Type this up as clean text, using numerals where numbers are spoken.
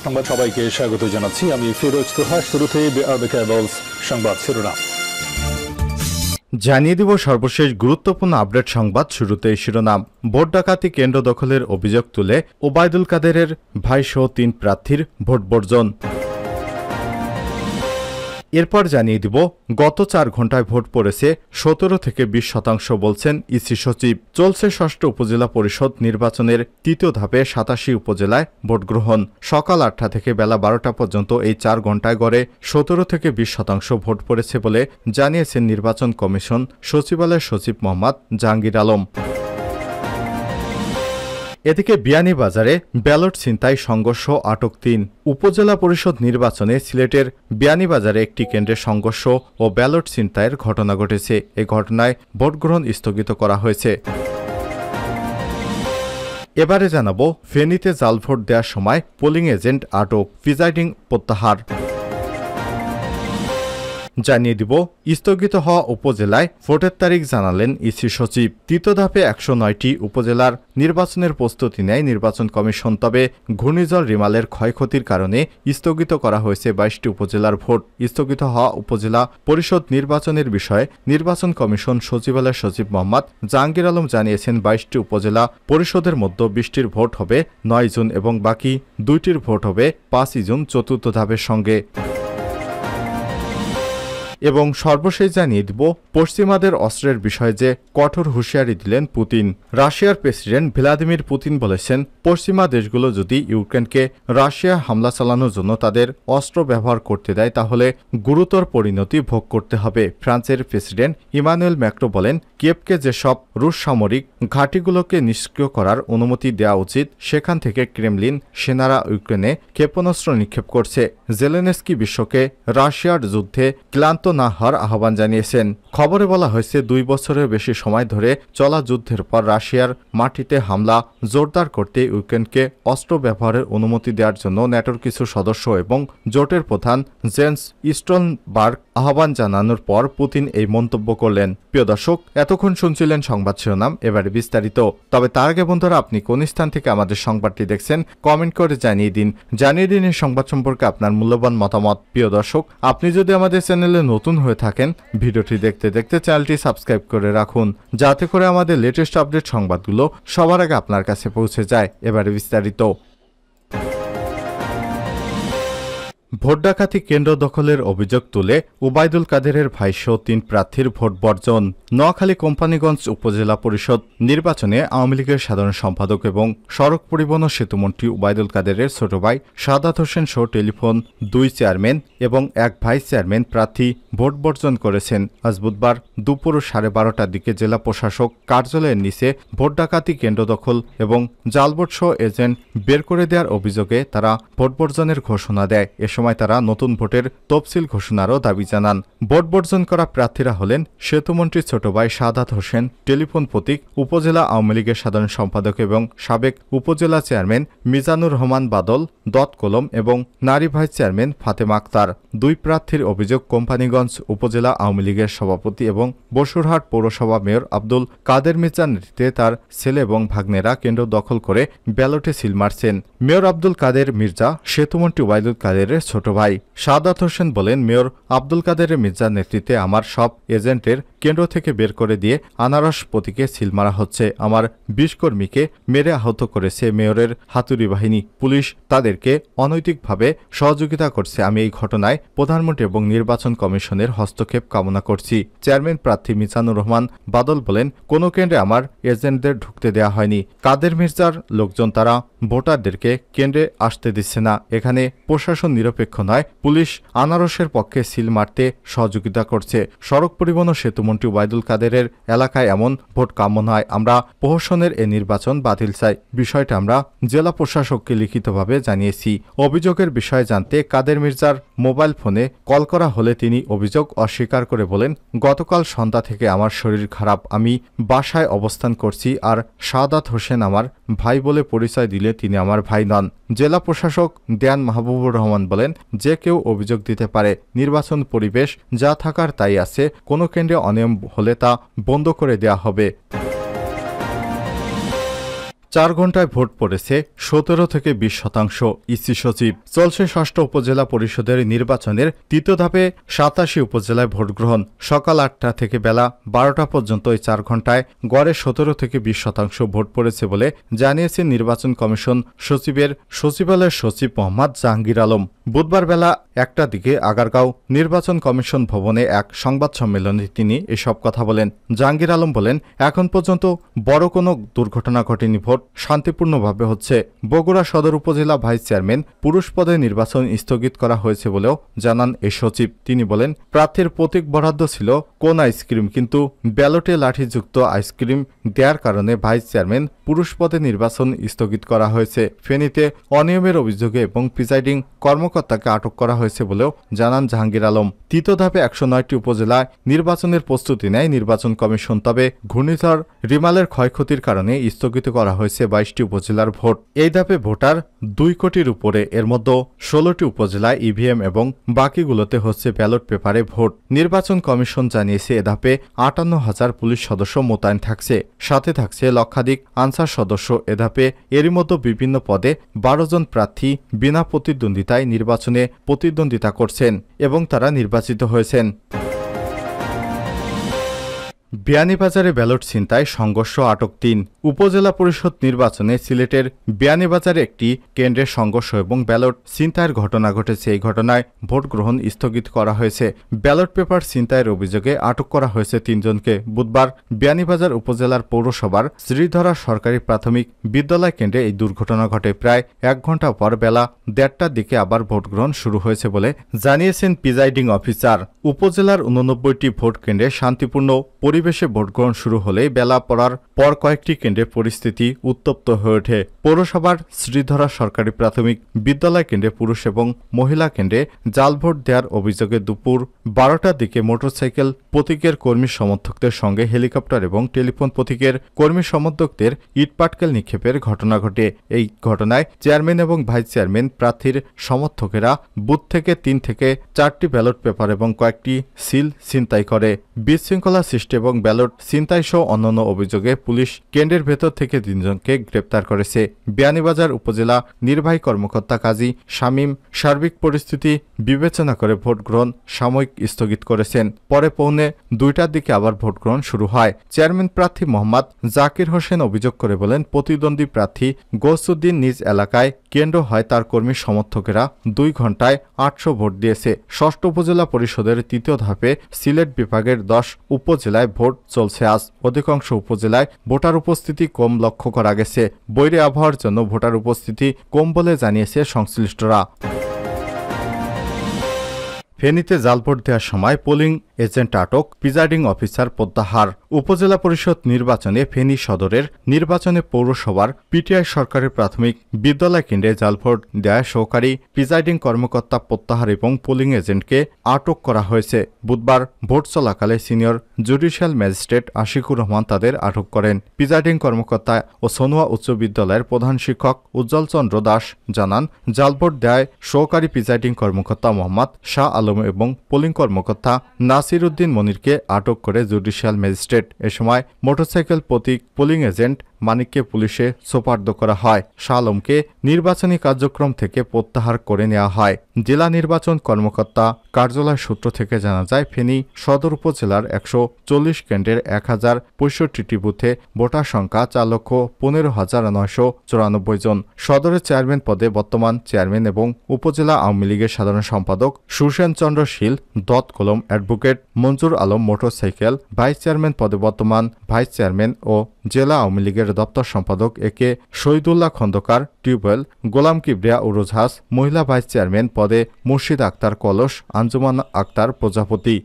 সংবাদ সবাইকে স্বাগত জানাচ্ছি আমি ফিরোজ তোহা। শুরুতে সংবাদ শিরোনাম জানিয়ে দিব সর্বশেষ গুরুত্বপূর্ণ আপডেট সংবাদ। শুরুতে শিরোনাম। ভোট ডাকাতি কেন্দ্র দখলের অভিযোগ তুলে ওবায়দুল কাদেরের ভাইসহ ৩ প্রার্থীর ভোট বর্জন। এরপর জানিয়ে দিব গত ৪ ঘণ্টায় ভোট পড়েছে ১৭ থেকে ২০% বলছেন ইসি সচিব। চলছে ষষ্ঠ উপজেলা পরিষদ নির্বাচনের তৃতীয় ধাপে ৮৭ উপজেলায় ভোট গ্রহণ। সকাল ৮টা থেকে বেলা ১২টা পর্যন্ত এই ৪ ঘণ্টায় গড়ে ১৭ থেকে ২০% ভোট পড়েছে বলে জানিয়েছেন নির্বাচন কমিশন সচিবালয়ের সচিব মোহাম্মদ জাহাঙ্গীর আলম। এদিকে বিয়ানীবাজারে ব্যালট ছিনতাই সংঘর্ষ, আটক ৩। উপজেলা পরিষদ নির্বাচনে সিলেটের বিয়ানীবাজারে একটি কেন্দ্রে সংঘর্ষ ও ব্যালট ছিনতাইয়ের ঘটনা ঘটেছে। এই ঘটনায় ভোটগ্রহণ স্থগিত করা হয়েছে। এবারে জানাবো ফেনীতে জাল ভোট দেওয়ার সময় পোলিং এজেন্ট আটক, প্রিজাইডিং প্রত্যাহার। জানিয়ে দিব স্থগিত হওয়া উপজেলায় ভোটের তারিখ জানালেন ইসি সচিব। তৃতীয় ধাপে ১০৯টি উপজেলার নির্বাচনের প্রস্তুতি নেয় নির্বাচন কমিশন। তবে ঘূর্ণিঝড় রিমালের ক্ষয়ক্ষতির কারণে স্থগিত করা হয়েছে ২২টি উপজেলার ভোট। স্থগিত হওয়া উপজেলা পরিষদ নির্বাচনের বিষয়ে নির্বাচন কমিশন সচিবালয়ের সচিব মোহাম্মদ জাহাঙ্গীর আলম জানিয়েছেন, ২২টি উপজেলা পরিষদের মধ্যে ২০টির ভোট হবে ৯ জুন এবং বাকি ২টির ভোট হবে ৫ই জুন চতুর্থ ধাপের সঙ্গে। এবং সর্বশেষ জানিয়ে দিব পশ্চিমাদের অস্ত্রের বিষয়ে যে কঠোর হুঁশিয়ারি দিলেন পুতিন। রাশিয়ার প্রেসিডেন্ট ভ্লাদিমির পুতিন বলেছেন, পশ্চিমা দেশগুলো যদি ইউক্রেনকে রাশিয়া হামলা চালানোর জন্য তাদের অস্ত্র ব্যবহার করতে দেয় তাহলে গুরুতর পরিণতি ভোগ করতে হবে। ফ্রান্সের প্রেসিডেন্ট ইমানুয়েল ম্যাক্রো বলেন, কিয়েভকে যেসব রুশ সামরিক ঘাঁটিগুলোকে নিষ্ক্রিয় করার অনুমতি দেওয়া উচিত, সেখান থেকে ক্রেমলিন সেনারা ইউক্রেনে ক্ষেপণাস্ত্র নিক্ষেপ করছে। জেলেনস্কি বিশ্বকে রাশিয়ার যুদ্ধে ক্লান্ত না হওয়ার আহ্বান জানিয়েছেন। খবরে বলা হয়েছে, ২ বছরের বেশি সময় ধরে চলা যুদ্ধের পর রাশিয়ার মাটিতে হামলা জোরদার করতে ইউক্রেনকে অস্ত্র ব্যবহারের অনুমতি দেওয়ার জন্য ন্যাটোর কিছু সদস্য এবং জোটের প্রধান জেন্স স্টোলটেনবার্গ আহ্বান জানানোর পর পুতিন এই মন্তব্য করলেন। প্রিয় দর্শক, এতক্ষণ শুনছিলেন সংবাদ শিরোনাম, এবারে বিস্তারিত। তবে তার আগে বন্ধুরা, আপনি কোন স্থান থেকে আমাদের সংবাদটি দেখছেন কমেন্ট করে জানিয়ে দিন এই সংবাদ সম্পর্কে আপনার মূল্যবান মতামত। প্রিয় দর্শক, আপনি যদি আমাদের চ্যানেলে নতুন হয়ে থাকেন, ভিডিওটি দেখতে দেখতে চ্যানেলটি সাবস্ক্রাইব করে রাখুন, যাতে করে আমাদের লেটেস্ট আপডেট সংবাদগুলো সবার আগে আপনার কাছে পৌঁছে যায়। এবারে বিস্তারিত। ভোট ডাকাতি কেন্দ্র দখলের অভিযোগ তুলে ওবায়দুল কাদেরের ভাইসহ ৩ প্রার্থীর ভোট বর্জন। নোয়াখালী কোম্পানীগঞ্জ উপজেলা পরিষদ নির্বাচনে আওয়ামী লীগের সাধারণ সম্পাদক এবং সড়ক পরিবহন ও সেতুমন্ত্রী ওবায়দুল কাদেরের ছোট ভাই সাদাত হোসেন সহ টেলিফোন ২ চেয়ারম্যান এবং ১ ভাইস চেয়ারম্যান প্রার্থী ভোট বর্জন করেছেন। আজ বুধবার দুপুর ১২:৩০টার দিকে জেলা প্রশাসক কার্যালয়ের নিচে ভোট ডাকাতি কেন্দ্র দখল এবং জালভোট সহ এজেন্ট বের করে দেওয়ার অভিযোগে তারা ভোট বর্জনের ঘোষণা দেয়। এ সময় তারা নতুন ভোটের তফসিল ঘোষণারও দাবি জানান। ভোট বর্জন করা প্রার্থীরা হলেন সেতুমন্ত্রীর ছোট ভাই সাদাত হোসেন, টেলিফোন প্রতীক উপজেলা আওয়ামী লীগের সাধারণ সম্পাদক এবং সাবেক উপজেলা চেয়ারম্যান মিজানুর রহমান বাদল দত কলম এবং নারী ভাইস চেয়ারম্যান ফাতেমা আক্তার। ২ প্রার্থীর অভিযোগ, কোম্পানীগঞ্জ উপজেলা আওয়ামী লীগের সভাপতি এবং বসুরহাট পৌরসভা মেয়র আব্দুল কাদের মির্জার নেতৃত্বে তার ছেলে এবং ভাগ্নেরা কেন্দ্র দখল করে ব্যালটে সিল মারছেন। মেয়র আব্দুল কাদের মির্জা সেতুমন্ত্রী ওবায়দুল কাদেরের ছোট ভাই। সাদাত হোসেন বলেন, মেয়র আব্দুল কাদের মির্জার নেতৃত্বে আমার সব এজেন্টের কেন্দ্র থেকে বের করে দিয়ে আনারস প্রতীকে সিল মারা হচ্ছে। আমার ২০ কর্মীকে মেরে আহত করেছে মেয়রের হাতুড়ি বাহিনী। পুলিশ তাদেরকে অনৈতিকভাবে সহযোগিতা করছে। আমি এই ঘটনায় প্রধানমন্ত্রী এবং নির্বাচন কমিশনের হস্তক্ষেপ কামনা করছি। চেয়ারম্যান প্রার্থী মিজানুর রহমান বাদল বলেন, কোনো কেন্দ্রে আমার এজেন্টদের ঢুকতে দেওয়া হয়নি। কাদের মির্জার লোকজন তারা ভোটারদেরকে কেন্দ্রে আসতে দিচ্ছে না। এখানে প্রশাসন নিরপেক্ষ নয়। পুলিশ আনারসের পক্ষে সিল মারতে সহযোগিতা করছে। সড়ক পরিবহন ও সেতুমন্ত্রী ওবায়দুল কাদেরের এলাকায় এমন ভোট কাম্য নয়। আমরা প্রহসনের এ নির্বাচন বাতিল চাই। বিষয়টা আমরা জেলা প্রশাসককে লিখিতভাবে জানিয়েছি। অভিযোগের বিষয়ে জানতে কাদের মির্জার মোবাইল ফোনে কল করা হলে তিনি অভিযোগ অস্বীকার করে বলেন, গতকাল সন্ধ্যা থেকে আমার শরীর খারাপ, আমি বাসায় অবস্থান করছি। আর সাদাত হোসেন আমার ভাই বলে পরিচয় দিলে তিনি আমার ভাই নন। জেলা প্রশাসক দেয়ান মাহবুবুর রহমান বলেন, যে কেউ অভিযোগ দিতে পারে। নির্বাচন পরিবেশ যা থাকার তাই আছে। কোনো কেন্দ্রে অনিয়ম হলে তা বন্ধ করে দেওয়া হবে। 4 ঘণ্টায় ভোট পড়েছে 17 থেকে 20%। ইসি সচিব। চলছে 6ষ্ঠ উপজেলা পরিষদের নির্বাচনের তৃতীয় ধাপে 87 উপজেলায় ভোট গ্রহণ। সকাল 8টা থেকে বেলা 12টা পর্যন্ত এই 4 ঘণ্টায় গড়ে 17 থেকে 20% ভোট পড়েছে বলে জানিয়েছেন নির্বাচন কমিশন সচিবালয়ের সচিব মোহাম্মদ জাহাঙ্গীর আলম। বুধবার বেলা 1টার দিকে আগারগাঁও নির্বাচন কমিশন ভবনে এক সংবাদ সম্মেলনে তিনি এসব কথা বলেন। জাহাঙ্গীর আলম বলেন, এখন পর্যন্ত বড় কোনো দুর্ঘটনা ঘটেনি, ভোট শান্তিপূর্ণভাবে হচ্ছে। বগুড়া সদর উপজেলা ভাইস চেয়ারম্যান পুরুষ পদে নির্বাচন স্থগিত করা হয়েছে বলেও জানান এই সচিব। তিনি বলেন, প্রার্থীর প্রতীক বরাদ্দ ছিল কোন আইসক্রিম, কিন্তু ব্যালটে লাঠিযুক্ত আইসক্রিম দেওয়ার কারণে ভাইস চেয়ারম্যান পুরুষ পদে নির্বাচন স্থগিত করা হয়েছে। ফেনীতে অনিয়মের অভিযোগে এবং প্রিজাইডিং কর্মকর্তাকে আটক করা হয়েছে বলেও জানান জাহাঙ্গীর আলম। তৃতীয় ধাপে 109টি উপজেলায় নির্বাচনের প্রস্তুতি নেয় নির্বাচন কমিশন। তবে ঘূর্ণিঝড় রিমালের ক্ষয়ক্ষতির কারণে স্থগিত করা হয়েছে 22টি উপজেলার ভোট। এই ধাপে ভোটার 2 কোটির উপরে, এর মধ্যে 16টি উপজেলায় ইভিএম এবং বাকিগুলোতে হচ্ছে ব্যালট পেপারে ভোট। নির্বাচন কমিশন জানিয়েছে এ ধাপে 58,000 পুলিশ সদস্য মোতায়েন থাকছে, সাথে থাকছে লক্ষাধিক আনসার সদস্য। এ ধাপে এরই মধ্যে বিভিন্ন পদে 12 জন প্রার্থী বিনা প্রতিদ্বন্দ্বিতায় নির্বাচনে প্রতিদ্বন্দ্বিতা করছেন এবং তারা নির্বাচিত হয়েছেন। বিয়ানীবাজারে ব্যালট ছিনতাই, সংঘর্ষ, আটক 3। উপজেলা পরিষদ নির্বাচনে সিলেটের বিয়ানীবাজারে একটি কেন্দ্রের সংঘর্ষ এবং ব্যালট ছিনতাইয়ের ঘটনা ঘটেছে। এই ঘটনায় ভোট গ্রহণ স্থগিত করা হয়েছে। ব্যালট পেপার ছিনতাইয়ের অভিযোগে আটক করা হয়েছে 3 জনকে। বুধবার বিয়ানীবাজার উপজেলার পৌরসভার শ্রীধরা সরকারি প্রাথমিক বিদ্যালয় কেন্দ্রে এই দুর্ঘটনা ঘটে। প্রায় 1 ঘণ্টা পর বেলা 1:30টার দিকে আবার ভোট গ্রহণ শুরু হয়েছে বলে জানিয়েছেন প্রিজাইডিং অফিসার। উপজেলার 89টি ভোট কেন্দ্রে শান্তিপূর্ণ পরিবেশে ভোট গ্রহণ শুরু হলে বেলা পড়ার পর কয়েকটি কেন্দ্রে পরিস্থিতি উত্তপ্ত হয়ে ওঠে। পৌরসভার শ্রীধরা সরকারি প্রাথমিক বিদ্যালয় কেন্দ্রে পুরুষ এবং মহিলা কেন্দ্রে জাল ভোট দেওয়ার অভিযোগে দুপুর 12টার দিকে মোটরসাইকেল প্রতীকের কর্মী সমর্থকদের সঙ্গে হেলিকপ্টার এবং টেলিফোন প্রতীকের কর্মী সমর্থকদের ইটপাটকেল নিক্ষেপের ঘটনা ঘটে। এই ঘটনায় চেয়ারম্যান এবং ভাইস চেয়ারম্যান প্রার্থীর সমর্থকেরা বুথ থেকে 3 থেকে 4টি ব্যালট পেপার এবং কয়েকটি সিল ছিনতাই করে। বিশৃঙ্খলা সৃষ্টি এবং ব্যালট ছিনতাই সহ অন্যান্য অভিযোগে পুলিশ কেন্দ্রের ভেতর থেকে 3 জনকে গ্রেপ্তার করেছে। বিয়ানীবাজার উপজেলা নির্বাহী কর্মকর্তা কাজী শামীম সার্বিক পরিস্থিতি বিবেচনা করে ভোট গ্রহণ সাময়িক স্থগিত করেছেন। পরে পৌনে 2টার দিকে আবার ভোট গ্রহণ শুরু হয়। চেয়ারম্যান প্রার্থী মোহাম্মদ জাকির হোসেন অভিযোগ করে বলেন, প্রতিদ্বন্দ্বী প্রার্থী গৌসুদ্দিন নিজ এলাকায় কেন্দ্র হয় তার কর্মী সমর্থকেরা 2 ঘণ্টায় 800 ভোট দিয়েছে। 6ষ্ঠ উপজেলা পরিষদের তৃতীয় ধাপে সিলেট বিভাগের 10 উপজেলায় ভোট চলছে আজ। অধিকাংশ উপজেলায় ভোটার উপস্থিতি কম লক্ষ্য করা গেছে। বৈরী আবহাওয়ার জন্য ভোটার উপস্থিতি কম বলে জানিয়েছে সংশ্লিষ্টরা। ফেনীতে জাল ভোট দেওয়ার সময় পোলিং এজেন্ট আটক, প্রিজাইডিং অফিসার প্রত্যাহার। উপজেলা পরিষদ নির্বাচনে ফেনী সদরের নির্বাচনে পৌরসভার পিটিআই সরকারি প্রাথমিক বিদ্যালয় কেন্দ্রে জাল ভোট দেওয়ায় সহকারী প্রিজাইডিং কর্মকর্তা প্রত্যাহার এবং পোলিং এজেন্টকে আটক করা হয়েছে। বুধবার ভোট চলাকালে senior judicial magistrate Ashikur Rahman তাদের আটক করেন। প্রিজাইডিং কর্মকর্তা ও সনুয়া উচ্চ বিদ্যালয়ের প্রধান শিক্ষক উজ্জ্বল চন্দ্র দাস জানান, জাল ভোট দেওয়ায় সহকারী প্রিজাইডিং কর্মকর্তা মোহাম্মদ শাহ আলম এবং পোলিং কর্মকর্তা নাসির উদ্দিন মনিরকে আটক করে জুডিশিয়াল ম্যাজিস্ট্রেট। এ সময় মোটরসাইকেল প্রতীক পোলিং এজেন্ট মানিককে পুলিশে সোপর্দ করা হয়। শাহ আলমকে নির্বাচনী কার্যক্রম থেকে প্রত্যাহার করে নেওয়া হয়। জেলা নির্বাচন কর্মকর্তা কার্যালয় সূত্র থেকে জানা যায়, ফেনী সদর উপজেলার 140 কেন্দ্রের 1065টি বুথে ভোটার সংখ্যা 4,15,994 জন। সদরের চেয়ারম্যান পদে বর্তমান চেয়ারম্যান এবং উপজেলা আওয়ামী লীগের সাধারণ সম্পাদক সুসেন চন্দ্র শীল, দত কলম অ্যাডভোকেট মঞ্জুর আলম মোটরসাইকেল, ভাইস চেয়ারম্যান পদে বর্তমান ভাইস চেয়ারম্যান ও জেলা আওয়ামী লীগের দপ্তর সম্পাদক একে শহীদুল্লাহ খন্দকার টিউবওয়েল, গোলাম কিবরিয়া উরুজহাস, মহিলা ভাইস চেয়ারম্যান পদে মুর্শিদ আক্তার কলস, আঞ্জুমান আক্তার প্রজাপতি।